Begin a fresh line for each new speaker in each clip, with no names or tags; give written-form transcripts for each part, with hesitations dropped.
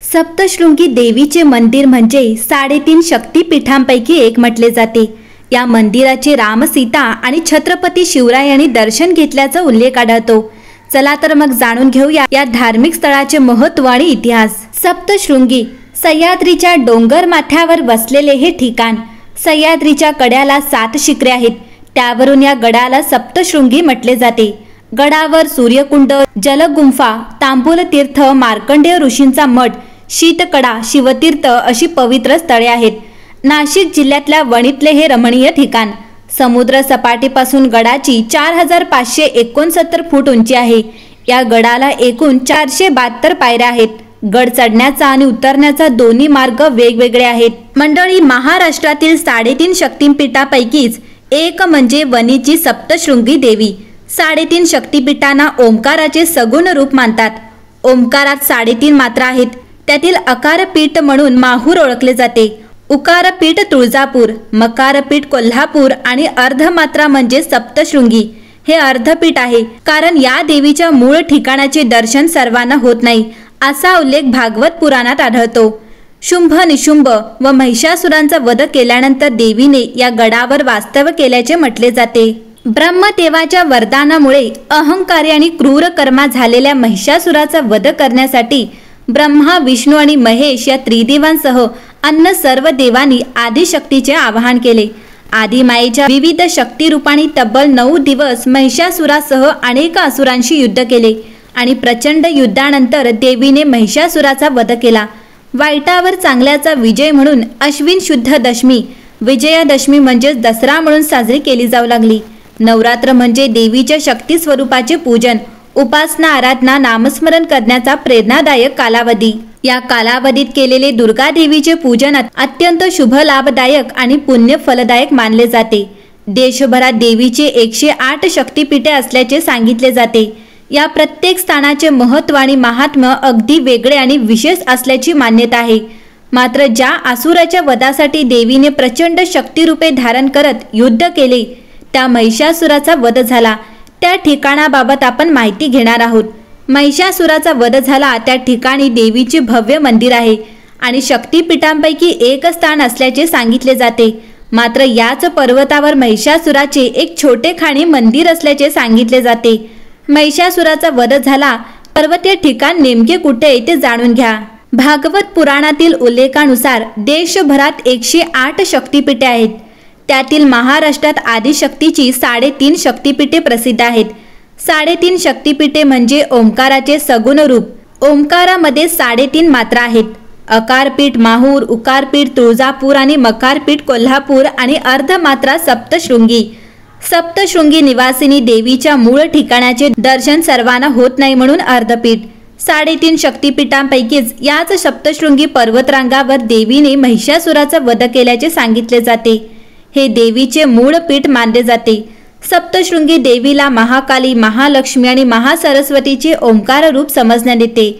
सप्तशृंगी देवीचे मंदिर म्हणजे 3.5 शक्तिपीठांपैकी एक म्हटले जाते। या मंदिराचे राम, सीता आणि छत्रपती शिवरायांनी दर्शन घेतल्याचा उल्लेख आढळतो। चला तर मग जाणून घेऊया या धार्मिक स्थळाचे महत्त्व आणि इतिहास। सप्तशृंगी सह्याद्रीच्या डोंगर माथ्यावर वसलेले हे ठिकाण। सह्याद्रीच्या कड्याला 7 शिखरे आहेत, त्यावरून या गडाला सप्तशृंगी म्हटले जाते। गडावर सूर्यकुंड, जलगुंफा, तांबूलतीर्थ, मार्कंडेय ऋषींचा मठ, शीतकडा, शिवतीर्थ अशी पवित्र स्थळे आहेत। नाशिक जिल्ह्यातल्या वणीतले हे रमणीय ठिकाण समुद्र सपाटीपासून गडाची 4569 फूट उंची आहे। या गडाला एकूण 472 पायऱ्या आहेत। गड चढण्याचा आणि उतरण्याचा दोन्ही मार्ग वेगवेगळे आहेत। मंडळी, महाराष्ट्रातील 3.5 शक्तिपीठापैकीच एक म्हणजे वणीची सप्तशृंगी देवी। 3.5 शक्तिपीठांना ओंकाराचे सगुण रूप मानतात। ओंकारात 3.5 मात्रा आहेत, त्यातील अकारपीठ म्हणून माहूर ओळखले जाते, उकारपीठ तुळजापूर, मकारपीठ कोल्हापूर आणि अर्धमात्रा म्हणजे सप्तशृंगी हे अर्धपीठ आहे, कारण या देवीच्या मूळ ठिकाणाचे दर्शन सर्वांना होत नाही असा उल्लेख भागवत पुराणात आढळतो। शुंभ, निशुंभ व महिषासुरांचा वध केल्यानंतर देवीने या गडावर वास्तव्य केल्याचे म्हटले जाते। ब्रह्मदेवाच्या वरदानामुळे अहंकारी आणि क्रूर कर्मा झालेल्या महिषासुराचा वध करण्यासाठी ब्रह्मा, विष्णू आणि महेश या त्रिदेवांसह अन्य सर्व देवांनी आदिशक्तीचे आवाहन केले। आदिमायेच्या विविध शक्ती रूपांनी तब्बल 9 दिवस महिषासुरासह अनेक असुरांशी युद्ध केले आणि प्रचंड युद्धानंतर देवीने महिषासुराचा वध केला। वाईटावर चांगल्याचा विजय म्हणून अश्विन शुद्ध दशमी, विजयादशमी म्हणजेच दसरा म्हणून साजरी केली जाऊ लागली। नवरात्र म्हणजे देवीच्या शक्ती स्वरूपाचे पूजन, उपासना, आराधना, नामस्मरण करण्याचा प्रेरणादायक कालावधी। या कालावधीत केलेले दुर्गा देवीचे पूजन अत्यंत शुभ, लाभदायक आणि पुण्य फलदायक मानले जाते। देशभरात देवीचे 108 शक्तिपीठे असल्याचे सांगितले जाते। या प्रत्येक स्थानाचे महत्त्व आणि महात्म्य अगदी वेगळे आणि विशेष असल्याची मान्यता आहे। मात्र ज्या असुराच्या वधासाठी देवीने प्रचंड शक्तिरूपे धारण करत युद्ध केले, त्या महिषासुराचा वध झाला, त्या ठिकाणाबाबत आपण माहिती घेणार आहोत। महिषासुराचा वध झाला त्या ठिकाणी देवीचे भव्य मंदिर आहे आणि शक्तिपीठांपैकी एक स्थान असल्याचे सांगितले जाते। मात्र याच पर्वतावर महिषासुराचे एक छोटेखानी मंदिर असल्याचे सांगितले जाते। महिषासुराचा वध झाला पर्वतीय ठिकाण नेमके कुठे आहे ते जाणून घ्या। भागवत पुराणातील उल्लेखानुसार देशभरात 108 शक्तिपीठे आहेत, त्यातील महाराष्ट्रात आदिशक्तीची 3.5 शक्तिपीठे प्रसिद्ध आहेत। 3.5 शक्तिपीठे म्हणजे ओंकाराचे सगुण रूप। ओंकारामध्ये 3.5 मात्रा आहेत। अकारपीठ माहूर, उकारपीठ तुळजापूर आणि मकारपीठ कोल्हापूर आणि अर्धमात्रा सप्तशृंगी। सप्तशृंगी निवासिनी देवीच्या मूळ ठिकाणाचे दर्शन सर्वांना होत नाही म्हणून अर्धपीठ। 3.5 शक्तिपीठांपैकीच याच सप्तशृंगी पर्वतरांगावर देवीने महिषासुराचा वध केल्याचे सांगितले जाते। हे देवीचे मूळ पीठ मानले जाते। सप्तशृंगी देवीला महाकाली, महालक्ष्मी आणि महासरस्वतीचे ओंकार रूप समजण्यात येते।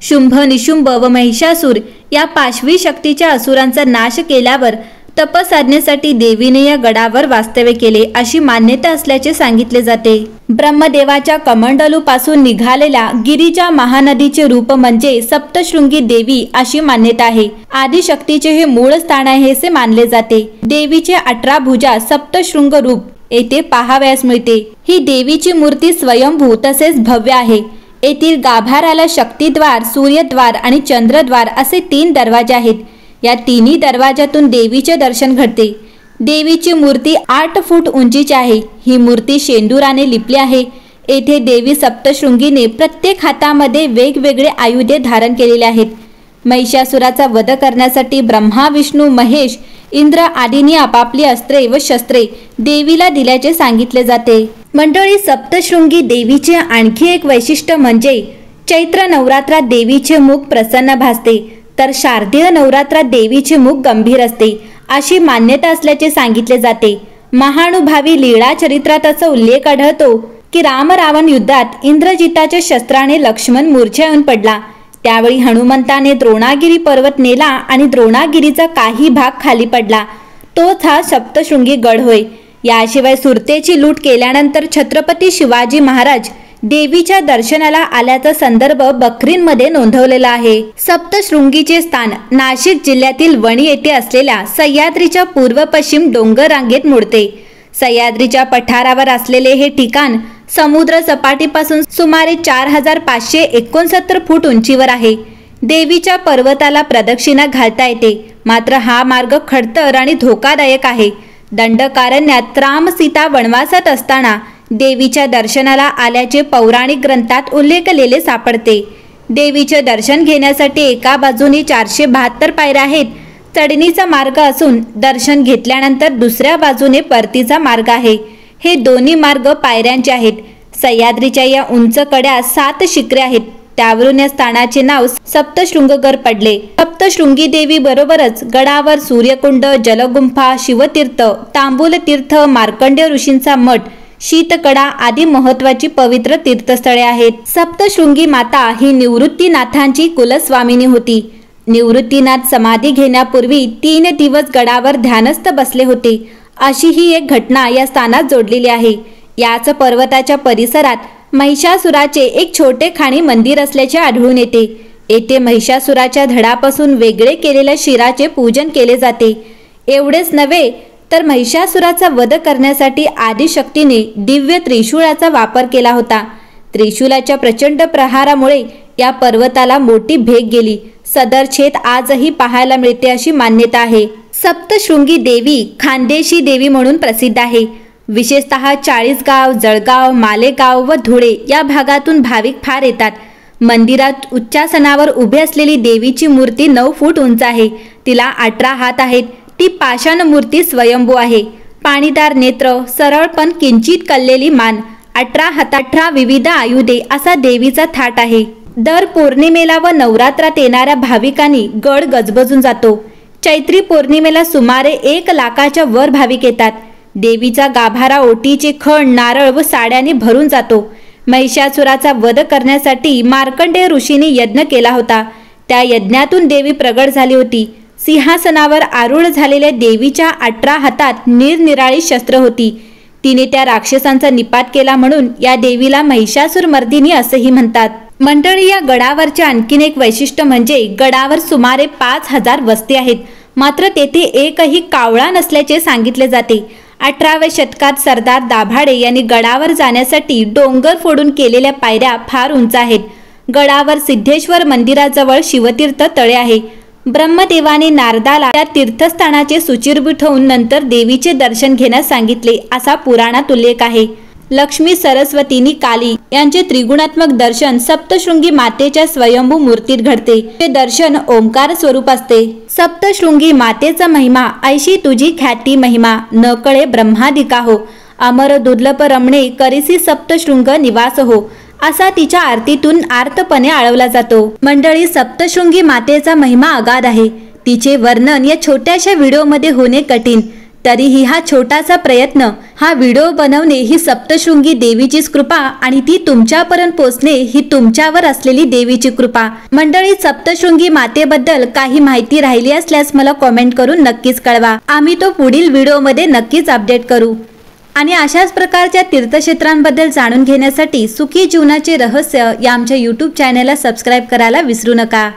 शुंभ, निशुंभ व महिषासूर या पाशवी शक्तीच्या असुरांचा नाश केल्यावर तपसाधनेसाठी देवीने या गडावर वास्तव्य केले अशी मान्यता असल्याचे सांगितले जाते। ब्रह्मदेवाच्या कमंडलूपासून निघालेल्या गिरिजा महानदीचे रूप म्हणजे सप्तशृंगी देवी अशी मान्यता आहे। आदिशक्तीचे हे मूळ स्थान आहे असे मानले जाते। देवीचे 18 भुजा सप्तशृंग रूप येथे पाहावयास मिळते। ही देवीची मूर्ती स्वयंभू तसेच भव्य आहे। येथील गाभाऱ्याला शक्तिद्वार, सूर्यद्वार आणि चंद्रद्वार असे 3 दरवाजे आहेत। या तिन्ही दरवाजातून देवीचे दर्शन घडते। देवीची मूर्ती 8 फूट उंचीची आहे। ही मूर्ती शेंदुराने लिपली आहे। येथे देवी सप्तशृंगीने प्रत्येक हातामध्ये वेगवेगळे आयुधे धारण केलेले आहेत। महिषासुराचा वध करण्यासाठी ब्रह्मा, विष्णू, महेश, इंद्र आदींनी आपापली अस्त्रे व शस्त्रे देवीला दिल्याचे सांगितले जाते। मंडळी, सप्तशृंगी देवीचे आणखी एक वैशिष्ट्य म्हणजे चैत्र नवरात्रात देवीचे मुख प्रसन्न भासते, तर शारदीय नवरात्रात देवीचे मुख गंभीर असते अशी मान्यता असल्याचे सांगितले जाते। महानुभावी लीळा चरित्रात असा उल्लेख आढळतो की राम रावण युद्धात इंद्रजिताच्या शस्त्राने लक्ष्मण मूर्छा येऊन पडला। त्यावेळी हनुमंताने द्रोणागिरी पर्वत नेला आणि द्रोणागिरीचा काही भाग खाली पडला। तोच हा सप्तशृंगी गड होय। याशिवाय सुरतेची लूट केल्यानंतर छत्रपती शिवाजी महाराज देवीच्या दर्शनाला आल्याचा संदर्भ बखरींमध्ये नोंदवलेला आहे। सप्तशृंगीचे स्थान नाशिक जिल्ह्यातील वणी येथे असलेल्या सह्याद्रीच्या पूर्व पश्चिम डोंगर रांगेत मोडते। सह्याद्रीच्या पठारावर असलेले हे ठिकाण समुद्र सपाटीपासून सुमारे 4569 फूट उंचीवर आहे। देवीच्या पर्वताला प्रदक्षिणा घालता येते, मात्र हा मार्ग खडतर आणि धोकादायक आहे। दंडकारण्यात राम सीता वनवासात असताना देवीच्या दर्शनाला आल्याचे पौराणिक ग्रंथात उल्लेखलेले सापडते। देवीचे दर्शन घेण्यासाठी एका बाजूने 472 पायऱ्या आहेत। चढणीचा मार्ग असून दर्शन घेतल्यानंतर दुसऱ्या बाजूने परतीचा मार्ग आहे। हे दोन्ही मार्ग पायऱ्यांचे आहेत। सह्याद्रीच्या या उंच कड्या 7 शिखरे आहेत, त्यावरून या स्थानाचे नाव सप्तशृंगगड पडले। सप्तशृंगी देवी बरोबरच गडावर सूर्यकुंड, जलगुंफा, शिवतीर्थ, तांबूलतीर्थ, मार्कंडेय ऋषींचा मठ, शीतकडा आदी महत्त्वाची पवित्र तीर्थस्थळे आहेत। सप्तशृंगी माता ही निवृत्तीनाथांची कुलस्वामिनी होती। निवृत्तीनाथ समाधी घेण्यापूर्वी 3 दिवस गडावर ध्यानस्थ बसले होते, अशी ही एक घटना या स्थानात जोडलेली आहे। याच पर्वताच्या परिसरात महिषासुराचे एक छोटे खाणी मंदिर असल्याचे आढळून येते। येथे महिषासुराच्या धडापासून वेगळे केलेल्या शिराचे पूजन केले जाते। एवढेच नव्हे तर महिषासुराचा वध करण्यासाठी आदिशक्तीने दिव्य त्रिशूळाचा वापर केला होता। त्रिशूलाच्या प्रचंड प्रहारामुळे या पर्वताला मोठी भेग गेली। सदर छेद आजही पाहायला मिळते अशी मान्यता आहे। सप्तशृंगी देवी खानदेशी देवी म्हणून प्रसिद्ध आहे। विशेषतः चाळीसगाव, जळगाव, मालेगाव व धुळे या भागातून भाविक फार येतात। मंदिरात उच्चासनावर उभी असलेली देवीची मूर्ती 9 फूट उंच आहे। तिला 18 हात आहेत। ती पाषाण मूर्ती स्वयंभू आहे। पाणीदार नेत्र, सरळ पण किंचित कललेली मान, 18 हात, 18 विविध आयुधे असा देवीचा थाट आहे। दर पौर्णिमेला व नवरात्रात येणाऱ्या भाविकांनी गड गजबजून जातो। चैत्री पौर्णिमेला सुमारे 1 लाखाच्या वर भाविक येतात। देवीचा गाभारा ओटीचे खण, नारळ व साड्यांनी भरून जातो। महिषासुराचा वध करण्यासाठी मार्कंडेय ऋषींनी यज्ञ केला होता। त्या यज्ञातून देवी प्रगट झाली होती। सिंहासनावर आरूढ झालेल्या देवीच्या 18 हातात निरनिराळी शस्त्र होती। तिने त्या राक्षसांचा निपात केला म्हणून या देवीला महिषासुरमर्दिनी असेही म्हणतात। मंडळी, या गडावरचे आणखीन एक वैशिष्ट्य म्हणजे गडावर सुमारे 5000 वस्ती आहेत, मात्र तेथे एकही कावळा नसल्याचे सांगितले जाते। 18व्या शतकात सरदार दाभाडे यांनी गडावर जाण्यासाठी डोंगर फोडून केलेल्या पायऱ्या फार उंच आहेत। गडावर सिद्धेश्वर मंदिराजवळ शिवतीर्थ तळे आहे। ब्रह्मदेवाने नारदाला त्या तीर्थस्थानाचे सुचिरभूत ठेवून नंतर देवीचे दर्शन घेण्यास सांगितले असा पुराणात उल्लेख आहे। लक्ष्मी, सरस्वतीनी, काली यांचे त्रिगुणात्मक दर्शन सप्तशृंगी मातेच्या स्वयंभू मूर्तीत घडते। ते दर्शन ओंकार स्वरूप असते। सप्तशृंगी मातेचा महिमा, ऐशी तुझी ख्याती महिमा, न कळे ब्रह्मादिका हो, अमर दुर्लभ रमणे करिसी सप्तशृंग निवास हो, असा तिच्या आरतीतून आर्तपणे आळवला जातो। मंडळी, सप्तशृंगी मातेचा महिमा अगाध आहे। तिचे वर्णन या छोट्याशा व्हिडिओमध्ये होणे कठीण, तरीही हा छोटासा प्रयत्न, हा व्हिडिओ बनवणे ही सप्तशृंगी देवीचीच कृपा आणि ती तुमच्यापर्यंत पोहोचणे ही तुमच्यावर असलेली देवीची कृपा। मंडळी, सप्तशृंगी मातेबद्दल काही माहिती राहिली असल्यास मला कॉमेंट करून नक्कीच कळवा। आम्ही तो पुढील व्हिडिओमध्ये नक्कीच अपडेट करू। आणि अशाच प्रकारच्या तीर्थक्षेत्रांबद्दल जाणून घेण्यासाठी सुखी जीवनाचे रहस्य या आमच्या YouTube चॅनलला सबस्क्राईब करायला विसरू नका।